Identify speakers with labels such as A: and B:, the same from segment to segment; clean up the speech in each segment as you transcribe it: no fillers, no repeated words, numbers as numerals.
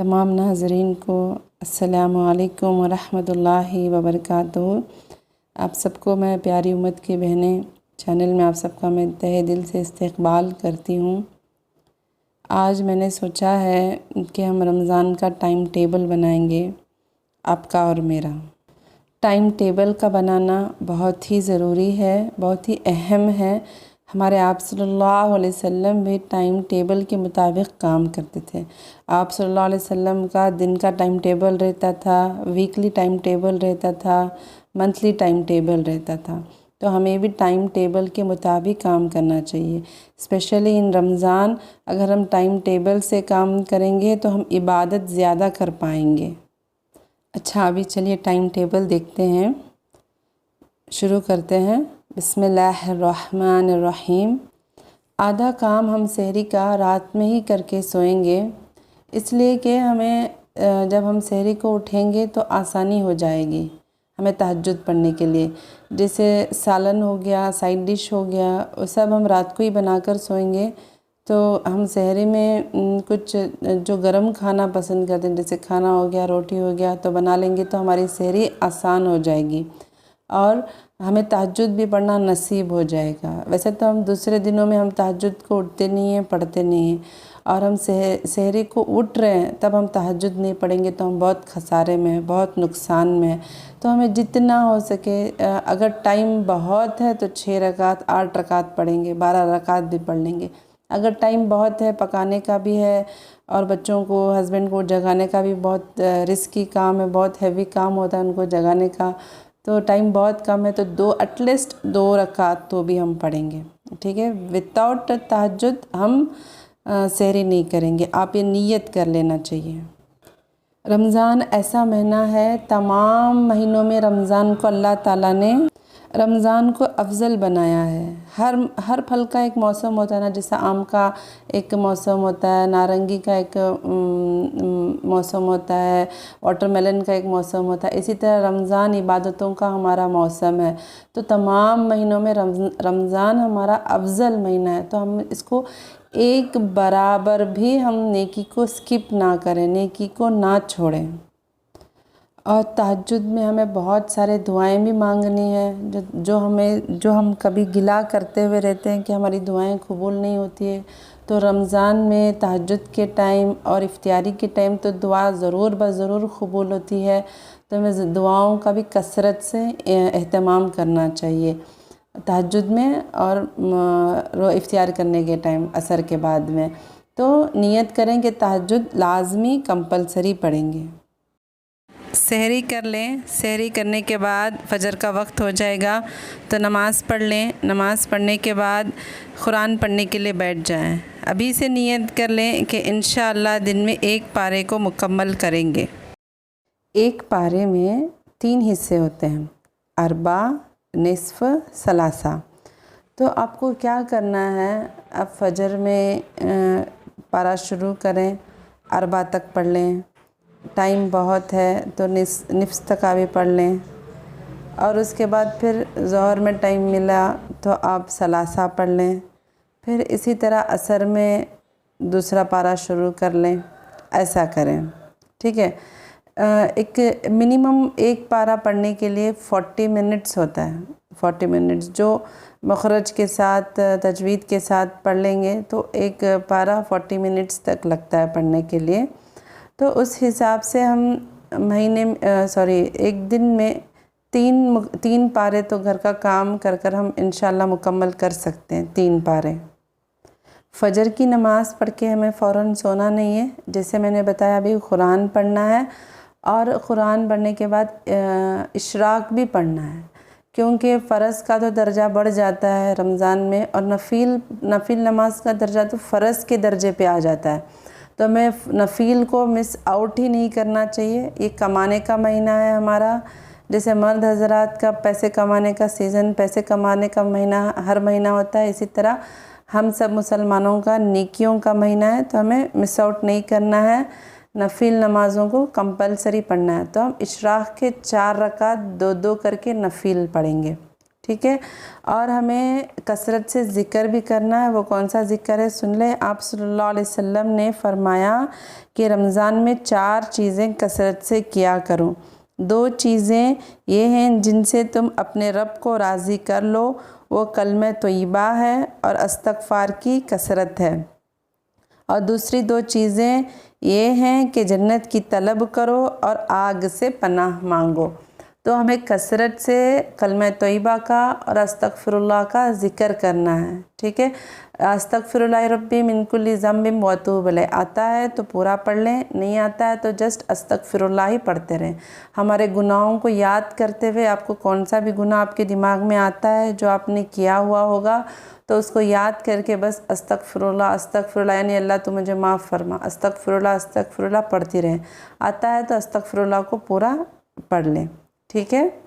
A: तमाम नाज़रीन को अस्सलामु अलैकुम वरहमतुल्लाहि वबरकातुहू। आप सबको मैं प्यारी उम्मत की बहनें चैनल में आप सबका मैं तहे दिल से इस्तकबाल करती हूँ। आज मैंने सोचा है कि हम रमज़ान का टाइम टेबल बनाएंगे, आपका और मेरा। टाइम टेबल का बनाना बहुत ही ज़रूरी है, बहुत ही अहम है। हमारे आप सल्लल्लाहु अलैहि वसल्लम भी टाइम टेबल के मुताबिक काम करते थे। आप सल्लल्लाहु अलैहि वसल्लम का दिन का टाइम टेबल रहता था, वीकली टाइम टेबल रहता था, मंथली टाइम टेबल रहता था। तो हमें भी टाइम टेबल के मुताबिक काम करना चाहिए। स्पेशली इन रमज़ान अगर हम टाइम टेबल से काम करेंगे तो हम इबादत ज़्यादा कर पाएंगे। अच्छा, अभी चलिए टाइम टेबल देखते हैं, शुरू करते हैं। बिस्मिल्लाहिर्रहमानिर्रहीम। आधा काम हम सहरी का रात में ही करके सोएंगे, इसलिए कि हमें जब हम सहरी को उठेंगे तो आसानी हो जाएगी हमें तहज्जुद पढ़ने के लिए। जैसे सालन हो गया, साइड डिश हो गया, वो सब हम रात को ही बनाकर सोएंगे तो हम सहरी में कुछ जो गरम खाना पसंद करते हैं, जैसे खाना हो गया, रोटी हो गया, तो बना लेंगे तो हमारी सहरी आसान हो जाएगी और हमें तहज्जुद भी पढ़ना नसीब हो जाएगा। वैसे तो हम दूसरे दिनों में हम तहज्जुद को उठते नहीं हैं, पढ़ते नहीं हैं, और हम सहरी को उठ रहे हैं तब हम तहज्जुद नहीं पढ़ेंगे तो हम बहुत खसारे में हैं, बहुत नुकसान में हैं। तो हमें जितना हो सके, अगर टाइम बहुत है तो 6 रकात 8 रकात पढ़ेंगे, 12 रकात भी पढ़ लेंगे। अगर टाइम बहुत है, पकाने का भी है और बच्चों को, हस्बैंड को जगाने का भी बहुत रिस्की काम है, बहुत हैवी काम होता है उनको जगाने का, तो टाइम बहुत कम है तो एटलीस्ट 2 रकात तो भी हम पढ़ेंगे, ठीक है। विदाउट तहज्जुद हम सहरी नहीं करेंगे, आप ये नीयत कर लेना चाहिए। रमज़ान ऐसा महीना है, तमाम महीनों में रमज़ान को अल्लाह ताला ने रमज़ान को अफजल बनाया है। हर फल का एक मौसम होता है ना, जैसे आम का एक मौसम होता है, नारंगी का एक मौसम होता है, वाटरमेलन का एक मौसम होता है, इसी तरह रमज़ान इबादतों का हमारा मौसम है। तो तमाम महीनों में रमज़ान हमारा अफजल महीना है, तो हम इसको एक बराबर भी हम नेकी को स्किप ना करें, नेकी को ना छोड़ें। और तहज्जुद में हमें बहुत सारे दुआएं भी मांगनी है, जो हम कभी गिला करते हुए रहते हैं कि हमारी दुआएं कबूल नहीं होती है। तो रमज़ान में तहज्जुद के टाइम और इफ्तियारी के टाइम तो दुआ ज़रूर ज़रूर कबूल होती है। तो हमें दुआओं का भी कसरत से एहतमाम करना चाहिए तहज्जुद में और इफ्तियार करने के टाइम, असर के बाद में। तो नियत करें कि तहज्जुद लाजमी कंपलसरी पढ़ेंगे। सहरी कर लें, सहरी करने के बाद फ़जर का वक्त हो जाएगा तो नमाज़ पढ़ लें। नमाज़ पढ़ने के बाद कुरान पढ़ने के लिए बैठ जाएं। अभी से नियत कर लें कि इंशाअल्लाह दिन में एक पारे को मुकम्मल करेंगे। एक पारे में 3 हिस्से होते हैं, अरबा, निस्फ़, सलासा। तो आपको क्या करना है, आप फ़जर में पारा शुरू करें, अरबा तक पढ़ लें, टाइम बहुत है तो निस्फ़ तक भी पढ़ लें, और उसके बाद फिर ज़ोहर में टाइम मिला तो आप सलासा पढ़ लें। फिर इसी तरह असर में दूसरा पारा शुरू कर लें, ऐसा करें, ठीक है। एक मिनिमम एक पारा पढ़ने के लिए 40 मिनट्स होता है। 40 मिनट्स जो मखरज के साथ, तजवीद के साथ पढ़ लेंगे तो एक पारा 40 मिनट्स तक लगता है पढ़ने के लिए। तो उस हिसाब से हम एक दिन में 3 पारे तो घर का काम कर हम इंशाल्लाह मुकम्मल कर सकते हैं। 3 पारे। फ़जर की नमाज़ पढ़ के हमें फ़ौरन सोना नहीं है, जैसे मैंने बताया अभी कुरान पढ़ना है, और कुरान पढ़ने के बाद इशराक भी पढ़ना है, क्योंकि फ़र्ज़ का तो दर्जा बढ़ जाता है रमज़ान में, और नफिल नमाज का दर्जा तो फ़र्ज़ के दर्जे पे आ जाता है। तो हमें नफील को मिस आउट ही नहीं करना चाहिए। ये कमाने का महीना है हमारा, जैसे मर्द हज़रात का पैसे कमाने का सीज़न, पैसे कमाने का महीना हर महीना होता है, इसी तरह हम सब मुसलमानों का नेकियों का महीना है, तो हमें मिस आउट नहीं करना है। नफिल नमाज़ों को कंपलसरी पढ़ना है। तो हम इशराक के 4 रकात 2-2 करके नफिल पढ़ेंगे, ठीक ठीक है। और हमें कसरत से ज़िक्र भी करना है। वो कौन सा ज़िक्र है सुन लें। आप सल्लल्लाहु अलैहि वसल्लम ने फरमाया कि रमज़ान में 4 चीज़ें कसरत से किया करो। 2 चीज़ें ये हैं जिनसे तुम अपने रब को राज़ी कर लो, वो कलमे तोयबा है और इस्तग़फ़ार की कसरत है। और दूसरी 2 चीज़ें ये हैं कि जन्नत की तलब करो और आग से पनाह मांगो। तो हमें कसरत से कलमा तोयबा का और अस्तग़फ़िरुल्लाह का ज़िक्र करना है, ठीक है। अस्तग़फ़िरुल्लाह रब्बी मिन कुल्ली ज़ंबिन व अतूबु इलैह आता है तो पूरा पढ़ लें, नहीं आता है तो जस्ट अस्तग़फ़िरुल्लाह ही पढ़ते रहें। हमारे गुनाहों को याद करते हुए आपको कौन सा भी गुनाह आपके दिमाग में आता है जो आपने किया हुआ होगा तो उसको याद करके बस अस्तग़फ़िरुल्लाह अस्तग़फ़िरुल्लाह यानी अल्लाह तू मुझे माफ़ फरमा, अस्तग़फ़िरुल्लाह अस्तग़फ़िरुल्लाह पढ़ती रहें। आता है तो अस्तग़फ़िरुल्लाह को पूरा पढ़ लें, ठीक है।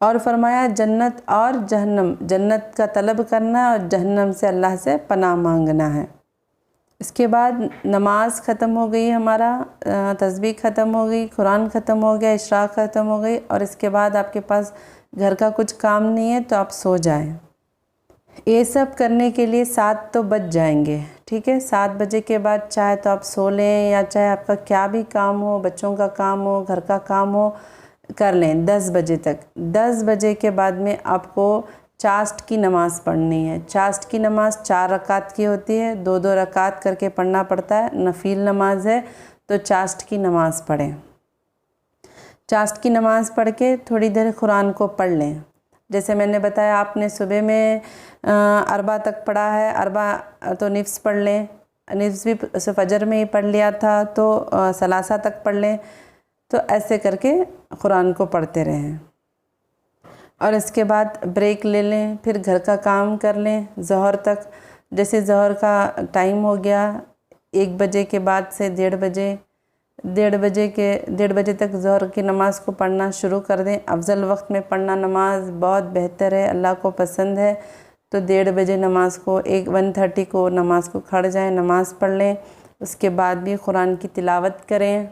A: और फरमाया जन्नत और जहन्नम, जन्नत का तलब करना है और जहन्नम से अल्लाह से पनाह मांगना है। इसके बाद नमाज ख़त्म हो गई हमारा, तस्बीह ख़त्म हो गई, कुरान ख़त्म हो गया, इशराक़ ख़त्म हो गई और इसके बाद आपके पास घर का कुछ काम नहीं है तो आप सो जाएं। ये सब करने के लिए 7 तो बज जाएंगे, ठीक है। 7 बजे के बाद चाहे तो आप सो लें या चाहे आपका क्या भी काम हो, बच्चों का काम हो, घर का काम हो, कर लें 10 बजे तक। 10 बजे के बाद में आपको चाश्त की नमाज़ पढ़नी है। चाश्त की नमाज़ 4 रकात की होती है, 2-2 रकात करके पढ़ना पड़ता है, नफील नमाज है तो चाश्त की नमाज़ पढ़ें। चाश्त की नमाज़ पढ़ के थोड़ी देर कुरान को पढ़ लें। जैसे मैंने बताया आपने सुबह में अरबा तक पढ़ा है, अरबा तो निफ्स पढ़ लें, निफ्स भी फजर में ही पढ़ लिया था तो सलासा तक पढ़ लें। तो ऐसे करके कुरान को पढ़ते रहें और इसके बाद ब्रेक ले लें, फिर घर का काम कर लें ज़ोहर तक। जैसे ज़ोहर का टाइम हो गया 1 बजे के बाद से 1:30 बजे तक ज़ोहर की नमाज़ को पढ़ना शुरू कर दें। अफजल वक्त में पढ़ना नमाज बहुत बेहतर है, अल्लाह को पसंद है। तो 1:30 बजे नमाज़ को 1:30 को नमाज़ को खड़ जाएं, नमाज़ पढ़ लें। उसके बाद भी कुरान की तिलावत करें,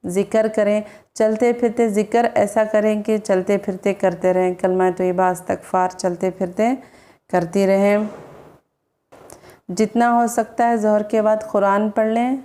A: ज़िक्र करें, चलते फिरते ज़िक्र ऐसा करें कि चलते फिरते करते रहें। कलमा तोयबा इस्तग़फ़ार चलते फिरते करती रहें। जितना हो सकता है ज़ोहर के बाद कुरान पढ़ लें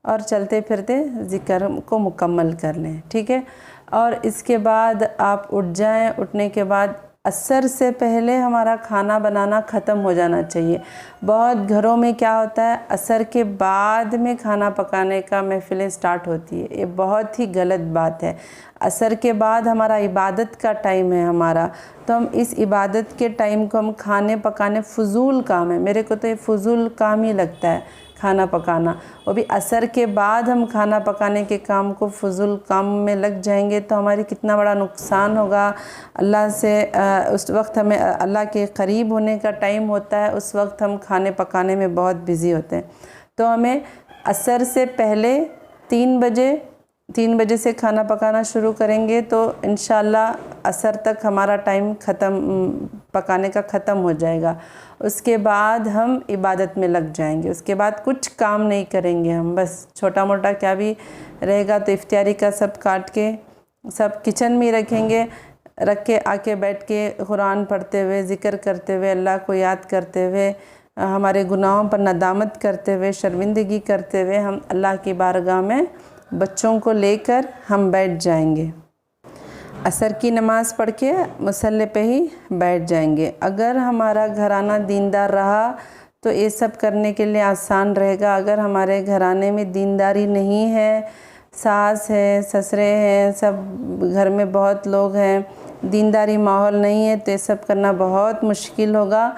A: और चलते फिरते ज़िक्र को मुकम्मल कर लें, ठीक है। और इसके बाद आप उठ जाएं। उठने के बाद असर से पहले हमारा खाना बनाना ख़त्म हो जाना चाहिए। बहुत घरों में क्या होता है असर के बाद में खाना पकाने का महफ़िलें स्टार्ट होती है, ये बहुत ही गलत बात है। असर के बाद हमारा इबादत का टाइम है हमारा, तो हम इस इबादत के टाइम को हम खाने पकाने फ़ुज़ूल काम है, मेरे को तो ये फ़ुज़ूल काम ही लगता है खाना पकाना। वो भी असर के बाद हम खाना पकाने के काम को फ़ुज़ूल काम में लग जाएंगे तो हमारी कितना बड़ा नुकसान होगा। अल्लाह से उस वक्त हमें अल्लाह के करीब होने का टाइम होता है, उस वक्त हम खाने पकाने में बहुत बिज़ी होते हैं। तो हमें असर से पहले 3 बजे से खाना पकाना शुरू करेंगे तो इंशाअल्लाह असर तक हमारा टाइम पकाने का ख़त्म हो जाएगा। उसके बाद हम इबादत में लग जाएंगे। उसके बाद कुछ काम नहीं करेंगे हम, बस छोटा मोटा क्या भी रहेगा तो इफ्तियारी का सब काट के सब किचन में रखेंगे, रख के आके बैठ के कुरान पढ़ते हुए, ज़िक्र करते हुए, अल्लाह को याद करते हुए, हमारे गुनाहों पर नदामत करते हुए, शर्मिंदगी करते हुए हम अल्लाह की बारगाह में बच्चों को लेकर हम बैठ जाएंगे। असर की नमाज़ पढ़ के मुसल्ले पे ही बैठ जाएंगे। अगर हमारा घराना दीनदार रहा तो ये सब करने के लिए आसान रहेगा। अगर हमारे घराने में दीनदारी नहीं है, सास है, ससुरे हैं, सब घर में बहुत लोग हैं, दीनदारी माहौल नहीं है तो ये सब करना बहुत मुश्किल होगा।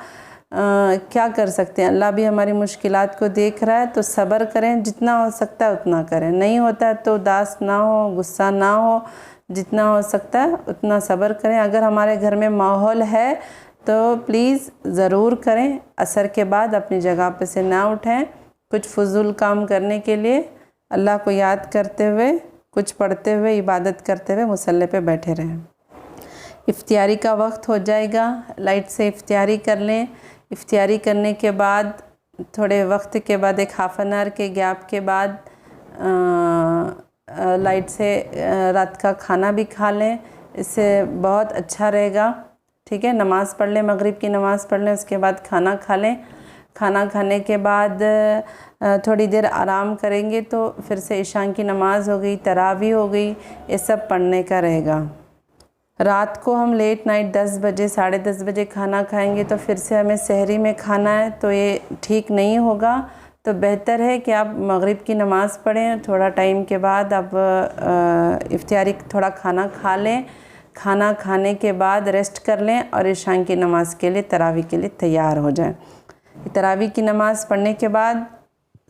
A: क्या कर सकते हैं, अल्लाह भी हमारी मुश्किलात को देख रहा है तो सब्र करें, जितना हो सकता है उतना करें। नहीं होता है तो उदास ना हो, गुस्सा ना हो, जितना हो सकता है उतना सब्र करें। अगर हमारे घर में माहौल है तो प्लीज़ ज़रूर करें। असर के बाद अपनी जगह पे से ना उठें, कुछ फ़ुज़ूल काम करने के लिए अल्लाह को याद करते हुए, कुछ पढ़ते हुए, इबादत करते हुए मुसल्ले पे बैठे रहें। इफ्तियारी का वक्त हो जाएगा, लाइट से इफ्तियारी कर लें। इफ्तियारी करने के बाद थोड़े वक्त के बाद एक हाफ़ एन आवर के गैप के बाद लाइट से रात का खाना भी खा लें, इससे बहुत अच्छा रहेगा, ठीक है, नमाज़ पढ़ लें, मगरिब की नमाज़ पढ़ लें, उसके बाद खाना खा लें। खाना खाने के बाद थोड़ी देर आराम करेंगे तो फिर से इशा की नमाज़ हो गई, तरावी हो गई, ये सब पढ़ने का रहेगा। रात को हम लेट नाइट 10 बजे 10:30 बजे खाना खाएंगे तो फिर से हमें सहरी में खाना है, तो ये ठीक नहीं होगा। तो बेहतर है कि आप मगरिब की नमाज़ पढ़ें, थोड़ा टाइम के बाद आप इफ्तियारी थोड़ा खाना खा लें, खाना खाने के बाद रेस्ट कर लें और इशा की नमाज़ के लिए, तरावी के लिए तैयार हो जाएं। तरावी की नमाज़ पढ़ने के बाद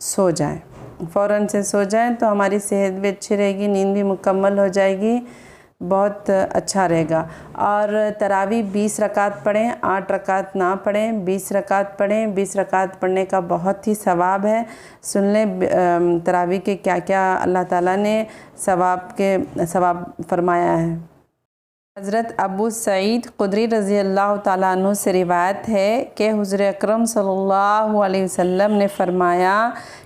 A: सो जाएं, फ़ौरन से सो जाएं तो हमारी सेहत भी अच्छी रहेगी, नींद भी मुकम्मल हो जाएगी, बहुत अच्छा रहेगा। और तरावी 20 रकात पढ़ें, 8 रकात ना पढ़ें, 20 रकात पढ़ें। 20 रकात पढ़ने का बहुत ही सवाब है। सुन लें तरावी के क्या क्या अल्लाह ताला ने सवाब फरमाया है। हज़रत अबू सईद खुदरी रज़ी अल्लाह ताला अन्हु से रिवायत है कि हुज़ूर अकरम सल्लल्लाहु अलैहि वसल्लम ने फरमाया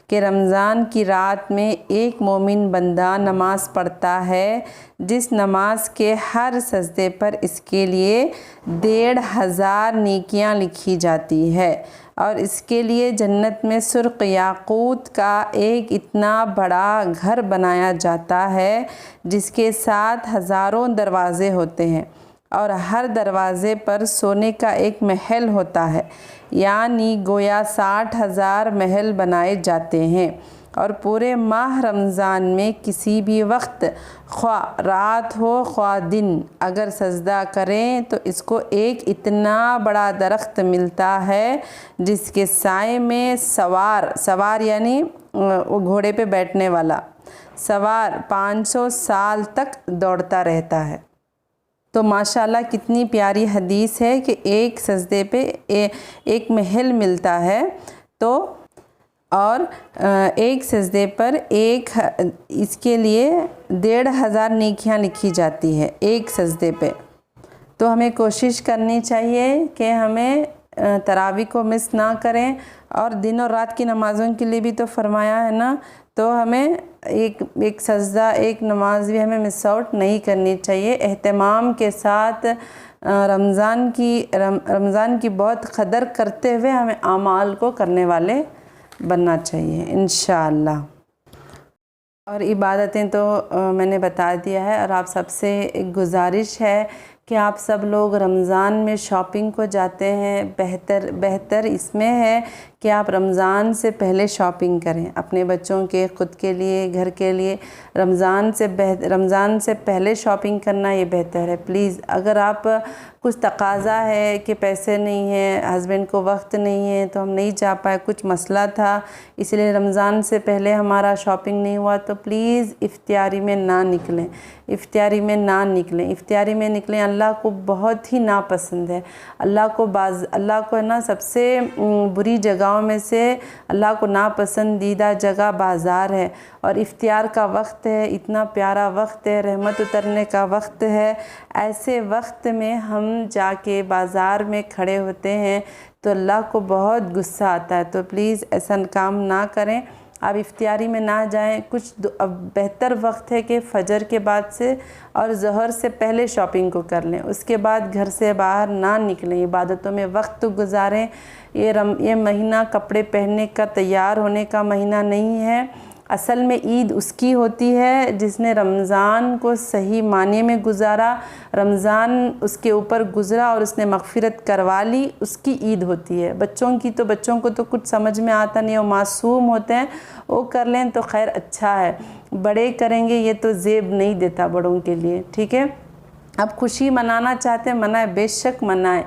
A: कि रमज़ान की रात में एक मोमिन बंदा नमाज़ पढ़ता है जिस नमाज के हर सजदे पर इसके लिए 1500 नेकियां लिखी जाती है और इसके लिए जन्नत में सुर्ख याकूत का एक इतना बड़ा घर बनाया जाता है जिसके साथ हज़ारों दरवाज़े होते हैं और हर दरवाज़े पर सोने का एक महल होता है, यानी गोया 60,000 महल बनाए जाते हैं। और पूरे माह रमज़ान में किसी भी वक्त, ख्वा रात हो ख्वा दिन, अगर सजदा करें तो इसको एक इतना बड़ा दरख्त मिलता है जिसके साए में सवार यानी वो घोड़े पे बैठने वाला सवार 500 साल तक दौड़ता रहता है। तो माशाल्लाह कितनी प्यारी हदीस है कि एक सजदे पे एक महल मिलता है, तो और एक सजदे पर इसके लिए 1500 नेकियां लिखी जाती है एक सजदे पे। तो हमें कोशिश करनी चाहिए कि हमें तरावी को मिस ना करें, और दिन और रात की नमाज़ों के लिए भी तो फरमाया है ना, तो हमें एक सजदा, एक नमाज भी हमें मिस आउट नहीं करनी चाहिए। एहतमाम के साथ रमज़ान की बहुत कदर करते हुए हमें आमाल को करने वाले बनना चाहिए इंशाअल्लाह। और इबादतें तो मैंने बता दिया है, और आप सबसे एक गुजारिश है कि आप सब लोग रमज़ान में शॉपिंग को जाते हैं, बेहतर इसमें है कि आप रमज़ान से पहले शॉपिंग करें अपने बच्चों के, ख़ुद के लिए, घर के लिए। रमज़ान से पहले शॉपिंग करना ये बेहतर है। प्लीज़, अगर आप कुछ तकाज़ा है कि पैसे नहीं हैं, हस्बैंड को वक्त नहीं है तो हम नहीं जा पाए, कुछ मसला था इसलिए रमज़ान से पहले हमारा शॉपिंग नहीं हुआ, तो प्लीज़ इफ्तियारी में ना निकलें, इफ्तियारी में निकलें। अल्लाह को बहुत ही नापसंद है। अल्लाह को है ना, सबसे बुरी जगहों में से अल्लाह को नापसंदीदा जगह बाज़ार है, और इफ्तियार का वक्त है, इतना प्यारा वक्त है, रहमत उतरने का वक्त है। ऐसे वक्त में हम जाके बाज़ार में खड़े होते हैं तो अल्लाह को बहुत गुस्सा आता है। तो प्लीज़ ऐसा काम ना करें, आप इफ्तियारी में ना जाएं। अब बेहतर वक्त है कि फ़जर के बाद से और ज़हर से पहले शॉपिंग को कर लें, उसके बाद घर से बाहर ना निकलें, इबादतों में वक्त गुजारें। ये महीना कपड़े पहनने का, तैयार होने का महीना नहीं है। असल में ईद उसकी होती है जिसने रमज़ान को सही माने में गुजारा, रमज़ान उसके ऊपर गुज़रा और उसने मग़फ़िरत करवा ली, उसकी ईद होती है। बच्चों को तो कुछ समझ में आता नहीं, वो मासूम होते हैं, वो कर लें तो खैर अच्छा है, बड़े करेंगे ये तो ज़ेब नहीं देता बड़ों के लिए। ठीक है, आप खुशी मनाना चाहते हैं, मनाएं, बेशक मनाएं।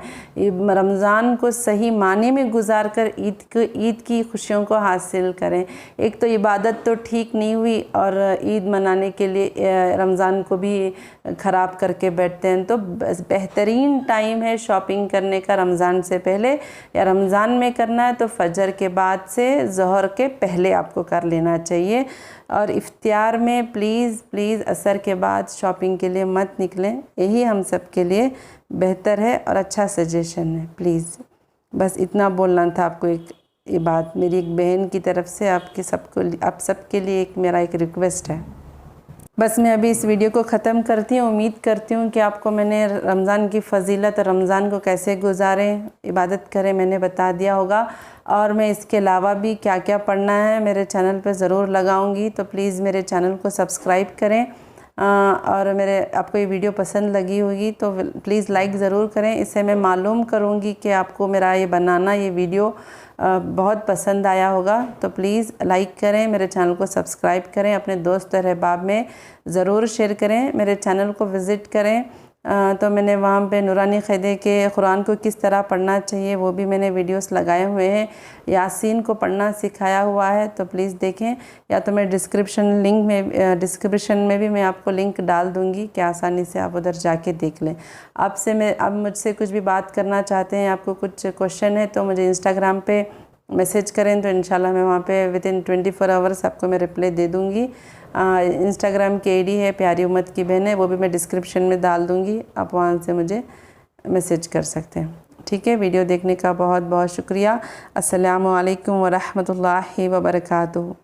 A: रमज़ान को सही माने में गुजार कर ईद की खुशियों को हासिल करें। एक तो इबादत तो ठीक नहीं हुई और ईद मनाने के लिए रमज़ान को भी ख़राब करके बैठते हैं। तो बेहतरीन टाइम है शॉपिंग करने का रमज़ान से पहले, या रमज़ान में करना है तो फ़जर के बाद से ज़ोहर के पहले आपको कर लेना चाहिए। और इफ्तियार में प्लीज़ असर के बाद शॉपिंग के लिए मत निकलें, यही हम सब के लिए बेहतर है और अच्छा सजेशन है। प्लीज़ बस इतना बोलना था आपको। ये बात मेरी एक बहन की तरफ से आप सबके लिए मेरा एक रिक्वेस्ट है। बस मैं अभी इस वीडियो को ख़त्म करती हूँ। उम्मीद करती हूँ कि आपको मैंने रमज़ान की फ़जीलत, रमज़ान को कैसे गुजारें, इबादत करें, मैंने बता दिया होगा। और मैं इसके अलावा भी क्या क्या पढ़ना है मेरे चैनल पे ज़रूर लगाऊंगी, तो प्लीज़ मेरे चैनल को सब्सक्राइब करें। और मेरे आपको ये वीडियो पसंद लगी होगी तो प्लीज़ लाइक ज़रूर करें। इससे मैं मालूम करूँगी कि आपको मेरा ये बनाना, ये वीडियो बहुत पसंद आया होगा। तो प्लीज़ लाइक करें, मेरे चैनल को सब्सक्राइब करें, अपने दोस्त और अहबाब में ज़रूर शेयर करें। मेरे चैनल को विज़िट करें। तो मैंने वहाँ पे नूरानी क़ायदे के कुरान को किस तरह पढ़ना चाहिए वो भी मैंने वीडियोस लगाए हुए हैं। यासीन को पढ़ना सिखाया हुआ है, तो प्लीज़ देखें, या तो मैं डिस्क्रिप्शन में भी मैं आपको लिंक डाल दूँगी कि आसानी से आप उधर जाके देख लें। अब मुझसे कुछ भी बात करना चाहते हैं, आपको कुछ क्वेश्चन है तो मुझे इंस्टाग्राम पे मैसेज करें, तो इंशाल्लाह मैं वहाँ पे विदिन 24 आवर्स आपको मैं रिप्लाई दे दूँगी। इंस्टाग्राम की आईडी है प्यारी उम्मत की बहन है, वो भी मैं डिस्क्रिप्शन में डाल दूँगी, आप वहाँ से मुझे मैसेज कर सकते हैं। ठीक है, वीडियो देखने का बहुत बहुत शुक्रिया। अस्सलामु अलैकुम व रहमतुल्लाहि व बरकातुहू।